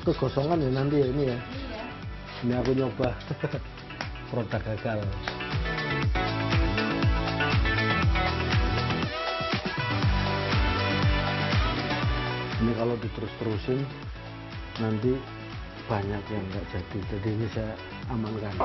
kegosongan ya nanti ya ini ya. Ini aku nyoba produk gagal. Ini kalau diterus-terusin nanti banyak yang nggak jadi, jadi ini saya amankan.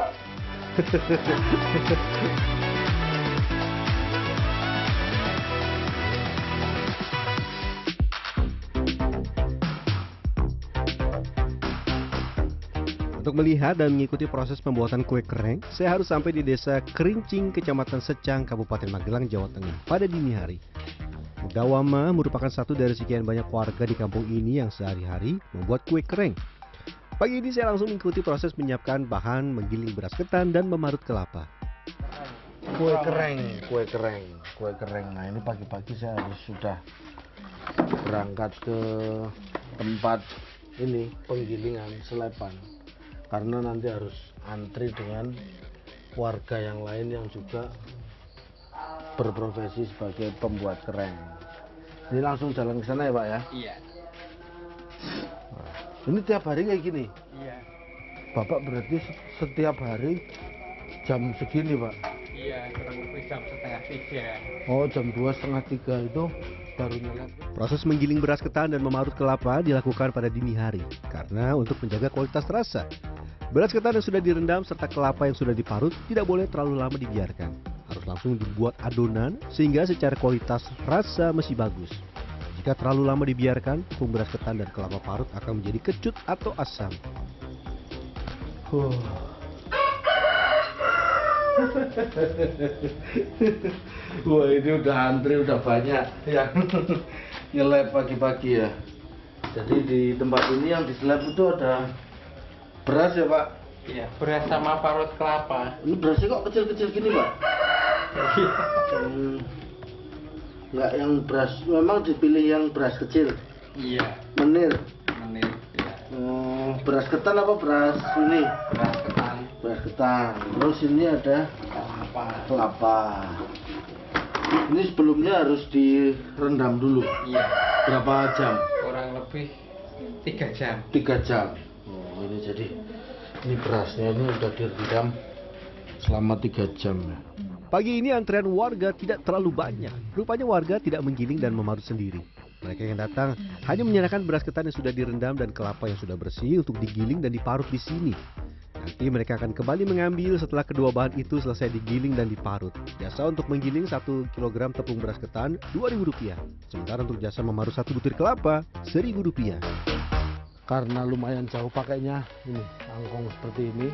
Untuk melihat dan mengikuti proses pembuatan kue kereng, saya harus sampai di desa Kerincing, Kecamatan Secang, Kabupaten Magelang, Jawa Tengah pada dini hari. Mudawama merupakan satu dari sekian banyak warga di kampung ini yang sehari-hari membuat kue kereng. Pagi ini saya langsung mengikuti proses menyiapkan bahan, menggiling beras ketan, dan memarut kelapa. Kue kereng. Nah ini pagi-pagi saya harus sudah berangkat ke tempat ini penggilingan selepan. Karena nanti harus antri dengan warga yang lain yang juga berprofesi sebagai pembuat kereng. Ini langsung jalan ke sana ya Pak ya? Iya. Nah, ini tiap hari kayak gini? Iya. Bapak berarti setiap hari jam segini Pak? Iya, kurang lebih jam 2:30. Oh, jam 2:30 itu baru nyelap. Proses menggiling beras ketan dan memarut kelapa dilakukan pada dini hari karena untuk menjaga kualitas rasa. Beras ketan yang sudah direndam serta kelapa yang sudah diparut tidak boleh terlalu lama dibiarkan. Harus langsung dibuat adonan sehingga secara kualitas rasa masih bagus. Jika terlalu lama dibiarkan, tepung beras ketan dan kelapa parut akan menjadi kecut atau asam. Wah ini udah antri, udah banyak yang nyelep pagi-pagi ya. Jadi di tempat ini yang diselep itu ada beras ya Pak? Iya, beras sama parut kelapa. Ini berasnya kok kecil-kecil gini Pak? Nggak yang beras, memang dipilih yang beras kecil? Iya. Menir? Menit. Ya. Beras ketan apa beras ini? Beras ketan. Beras ketan. Terus ini ada kelapa. Ini sebelumnya harus direndam dulu. Iya. Berapa jam? Kurang lebih 3 jam. 3 jam. Oh, ini jadi ini berasnya ini udah direndam selama 3 jam ya. Pagi ini antrean warga tidak terlalu banyak. Rupanya warga tidak menggiling dan memarut sendiri. Mereka yang datang hanya menyerahkan beras ketan yang sudah direndam dan kelapa yang sudah bersih untuk digiling dan diparut di sini. Nanti mereka akan kembali mengambil setelah kedua bahan itu selesai digiling dan diparut. Jasa untuk menggiling 1 kg tepung beras ketan Rp2.000. Sementara untuk jasa memarut 1 butir kelapa Rp1.000. Karena lumayan jauh pakainya ini angkong seperti ini.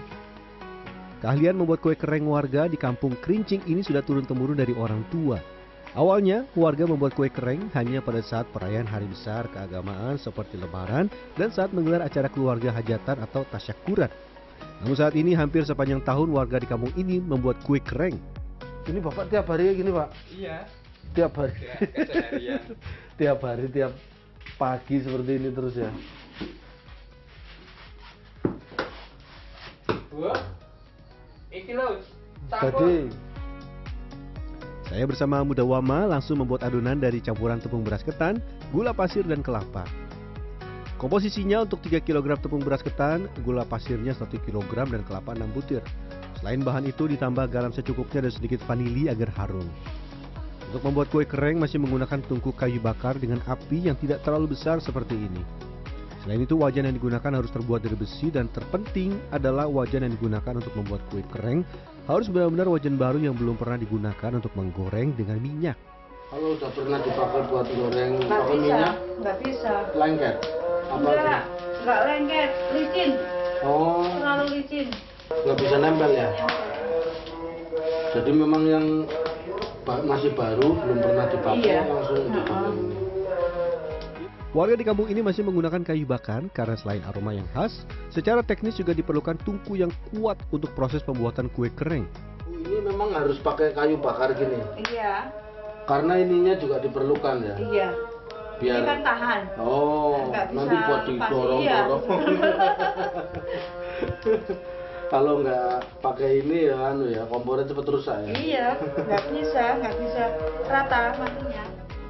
Keahlian membuat kue kereng warga di kampung Kerincing ini sudah turun-temurun dari orang tua. Awalnya, warga membuat kue kereng hanya pada saat perayaan hari besar keagamaan seperti Lebaran dan saat menggelar acara keluarga hajatan atau tasyakuran. Namun saat ini hampir sepanjang tahun warga di kampung ini membuat kue kereng. Ini Bapak tiap hari gini Pak? Iya. Tiap hari? Ya, keseharian. Tiap hari, tiap pagi seperti ini terus ya? Wah. Iki lho. Jadi Saya bersama Mudawama langsung membuat adonan dari campuran tepung beras ketan, gula pasir, dan kelapa. Komposisinya untuk 3 kg tepung beras ketan, gula pasirnya 1 kg, dan kelapa 6 butir. Selain bahan itu ditambah garam secukupnya dan sedikit vanili agar harum. Untuk membuat kue kereng masih menggunakan tungku kayu bakar dengan api yang tidak terlalu besar seperti ini. Selain itu wajan yang digunakan harus terbuat dari besi dan terpenting adalah wajan yang digunakan untuk membuat kue kereng harus benar-benar wajan baru yang belum pernah digunakan untuk menggoreng dengan minyak. kalau udah pernah dipakai buat goreng Nggak pakai bisa, minyak, nggak bisa. lengket? Apa? Nggak lengket, licin, Oh, terlalu licin. nggak bisa nempel ya? Jadi memang yang masih baru, belum pernah dipakai, Iya. langsung dipakai. Warga di kampung ini masih menggunakan kayu bakar karena selain aroma yang khas, secara teknis juga diperlukan tungku yang kuat untuk proses pembuatan kue kereng. Ini memang harus pakai kayu bakar gini, Iya, karena ininya juga diperlukan ya. iya. Biar Ini kan tahan. oh, Nggak bisa nanti buat lepas, didorong-dorong. Kalau nggak pakai ini ya, kompornya cepet rusak ya. Iya, nggak bisa rata matinya.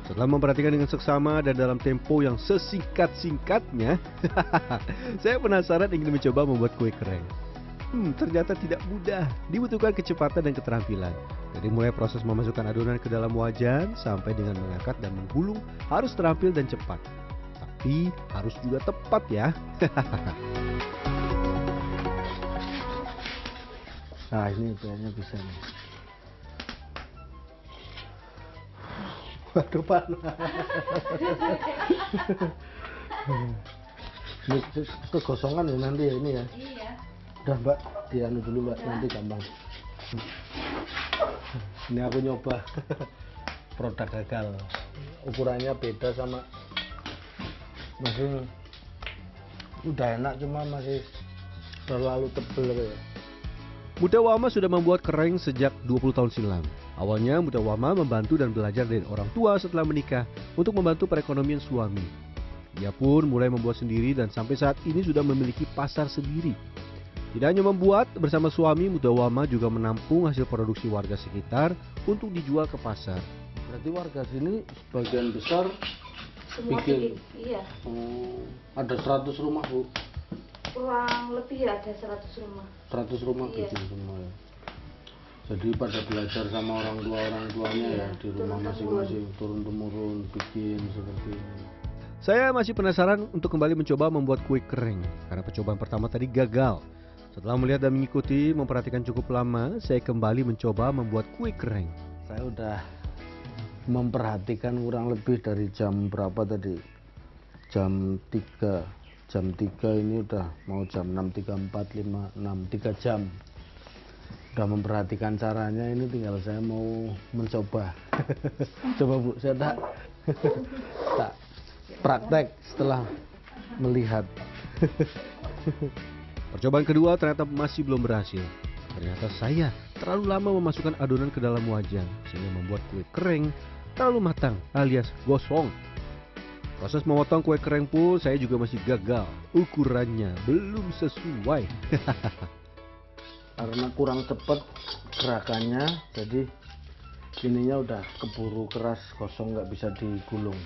Setelah memperhatikan dengan seksama dan dalam tempo yang sesingkat-singkatnya, saya penasaran ingin mencoba membuat kue kering. Ternyata tidak mudah, dibutuhkan kecepatan dan keterampilan. Dari mulai proses memasukkan adonan ke dalam wajan sampai dengan mengangkat dan menggulung harus terampil dan cepat. Tapi harus juga tepat ya. Nah ini kayaknya bisa nih. Waduh panas. Ini kegosongan ya nanti ya ini ya. Iya. Udah mbak, dianu dulu mbak, nanti gampang. Ini aku nyoba produk gagal. Ukurannya beda sama masih udah enak cuma masih terlalu tebel ya. Muda Wama sudah membuat kering sejak 20 tahun silam. Awalnya Muda Wama membantu dan belajar dari orang tua setelah menikah untuk membantu perekonomian suami. Ia pun mulai membuat sendiri dan sampai saat ini sudah memiliki pasar sendiri. Tidak hanya membuat, bersama suami Muda Wama juga menampung hasil produksi warga sekitar untuk dijual ke pasar. Berarti warga sini sebagian besar Semua bikin. Iya. Ada 100 rumah bu. Kurang lebih ada 100 rumah. 100 rumah Iya. bikin semua ya. Jadi pada belajar sama orang tuanya ya di rumah masing-masing, turun temurun bikin seperti ini. Saya masih penasaran untuk kembali mencoba membuat kue kering karena percobaan pertama tadi gagal. Setelah melihat dan mengikuti, memperhatikan cukup lama, saya kembali mencoba membuat kue kering. Saya udah memperhatikan kurang lebih dari jam berapa tadi? Jam 3. Jam 3 ini udah mau jam 6.34, 5, 6, 3 jam. Udah memperhatikan caranya, ini tinggal saya mau mencoba. Coba bu, saya tak praktek setelah melihat. Percobaan kedua ternyata masih belum berhasil. Ternyata saya terlalu lama memasukkan adonan ke dalam wajan sehingga membuat kue kering terlalu matang alias gosong. Proses memotong kue kering pun saya juga masih gagal. Ukurannya belum sesuai. Karena kurang cepat gerakannya, jadi ininya udah keburu keras, kosong, nggak bisa digulung.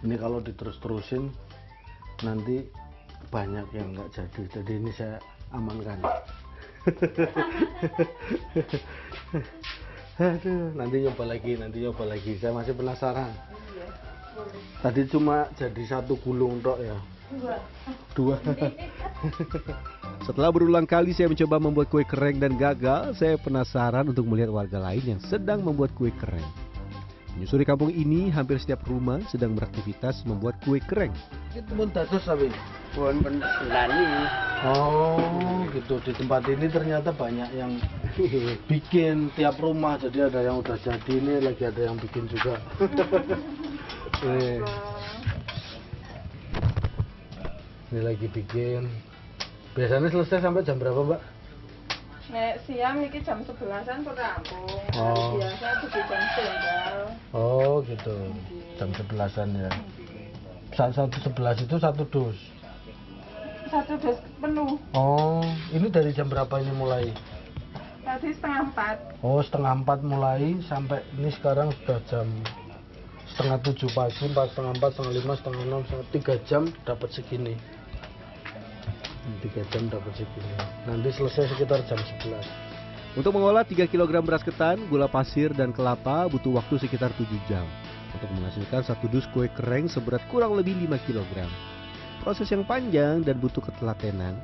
Ini kalau diterus-terusin nanti banyak yang nggak jadi. Jadi ini saya amankan. Aduh, nanti nyoba lagi. Saya masih penasaran. Tadi cuma jadi satu gulung tok ya. Dua. Setelah berulang kali saya mencoba membuat kue kering dan gagal, saya penasaran untuk melihat warga lain yang sedang membuat kue kering. Menyusuri kampung ini, hampir setiap rumah sedang beraktivitas membuat kue kering. Itu pun dados tapi. Pun penelani. Oh, gitu. Di tempat ini ternyata banyak yang bikin tiap rumah. Jadi ada yang udah jadi, ini lagi ada yang bikin juga. Ini lagi bikin. Biasanya selesai sampai jam berapa, Mbak? Nek siang iki jam 11-an kok rampung. Oh. Biasa tujuh jam setengah. Oh, gitu. Jam 11-an ya. Satu 11 itu satu dus. Satu dus penuh. Oh, ini dari jam berapa ini mulai? Tadi 3:30. Oh, 3:30 mulai sampai ini sekarang sudah jam 6:30 pagi, 4:30, 4:30, 5:30, 6, 3 jam dapat segini. 3 jam dapat segini. Nanti selesai sekitar jam 11. Untuk mengolah 3 kg beras ketan, gula pasir, dan kelapa butuh waktu sekitar 7 jam. Untuk menghasilkan satu dus kue kering seberat kurang lebih 5 kg. Proses yang panjang dan butuh ketelatenan.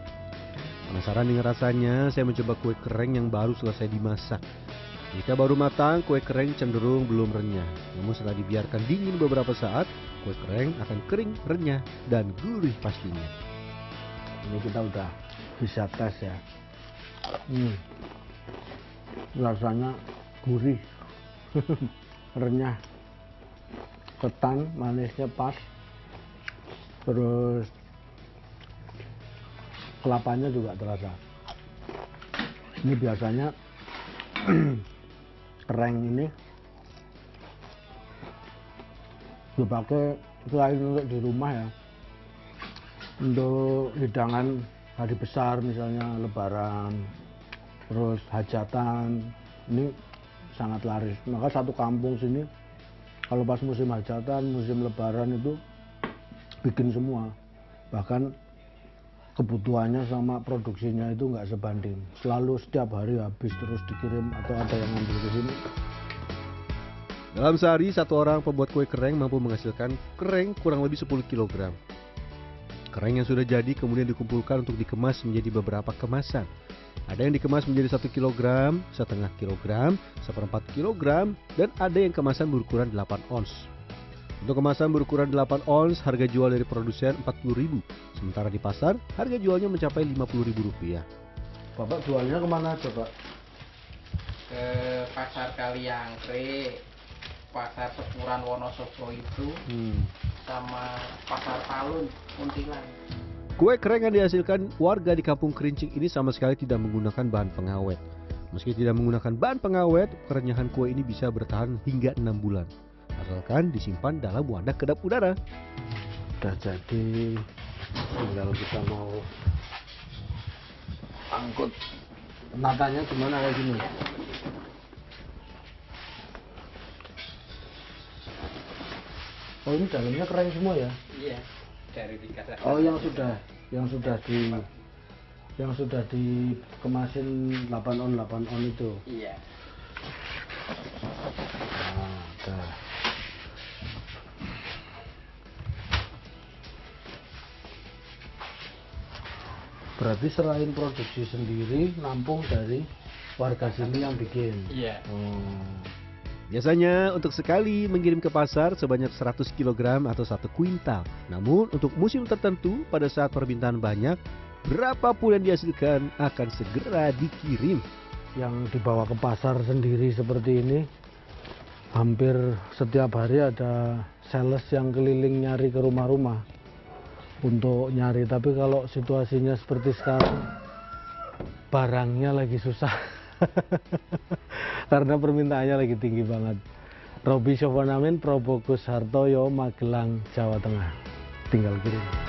Penasaran dengan rasanya, saya mencoba kue kering yang baru selesai dimasak. Jika baru matang, kue kering cenderung belum renyah. Namun setelah dibiarkan dingin beberapa saat, kue kering akan kering, renyah, dan gurih pastinya. Ini kita udah bisa tes ya. Rasanya gurih, renyah, ketan manisnya pas, terus kelapanya juga terasa. Ini biasanya kereng ini dipakai selain untuk di rumah ya, untuk hidangan hari besar misalnya lebaran, terus hajatan, ini sangat laris. Maka satu kampung sini Kalau pas musim hajatan, musim lebaran itu bikin semua. Bahkan kebutuhannya sama produksinya itu nggak sebanding. Selalu setiap hari habis terus dikirim atau ada yang ngambil ke sini. Dalam sehari, satu orang pembuat kue kereng mampu menghasilkan kereng kurang lebih 10 kg. Kereng yang sudah jadi kemudian dikumpulkan untuk dikemas menjadi beberapa kemasan. Ada yang dikemas menjadi 1 kg, setengah kilogram, seperempat kilogram, dan ada yang kemasan berukuran 8 ons. Untuk kemasan berukuran 8 ons, harga jual dari produsen Rp40.000. Sementara di pasar, harga jualnya mencapai Rp50.000. Bapak jualnya kemana aja, Pak? Ke pasar Kaliangkri, pasar Sepuran Wonosobo itu, sama pasar Palun, Muntilan. Kue kereng yang dihasilkan warga di Kampung Kerincing ini sama sekali tidak menggunakan bahan pengawet. Meski tidak menggunakan bahan pengawet, kerenyahan kue ini bisa bertahan hingga 6 bulan. Asalkan disimpan dalam wadah kedap udara. Udah jadi, tinggal kita mau angkut. Natanya gimana kayak gini? Oh, ini dalamnya kering semua ya? Iya, dari 3 Oh, yang sudah dikemasin 8 on itu. Iya. Nah, udah. Berarti selain produksi sendiri, nampung dari warga sini yang bikin. Iya. Biasanya untuk sekali mengirim ke pasar sebanyak 100 kg atau 1 kuintal. Namun untuk musim tertentu pada saat permintaan banyak, berapapun yang dihasilkan akan segera dikirim. Yang dibawa ke pasar sendiri seperti ini, hampir setiap hari ada sales yang keliling nyari ke rumah-rumah untuk nyari. Tapi kalau situasinya seperti sekarang, barangnya lagi susah. Karena permintaannya lagi tinggi banget. Roby Sofwanamin, Probokus Hartoyo, Magelang, Jawa Tengah. Tinggal kirim.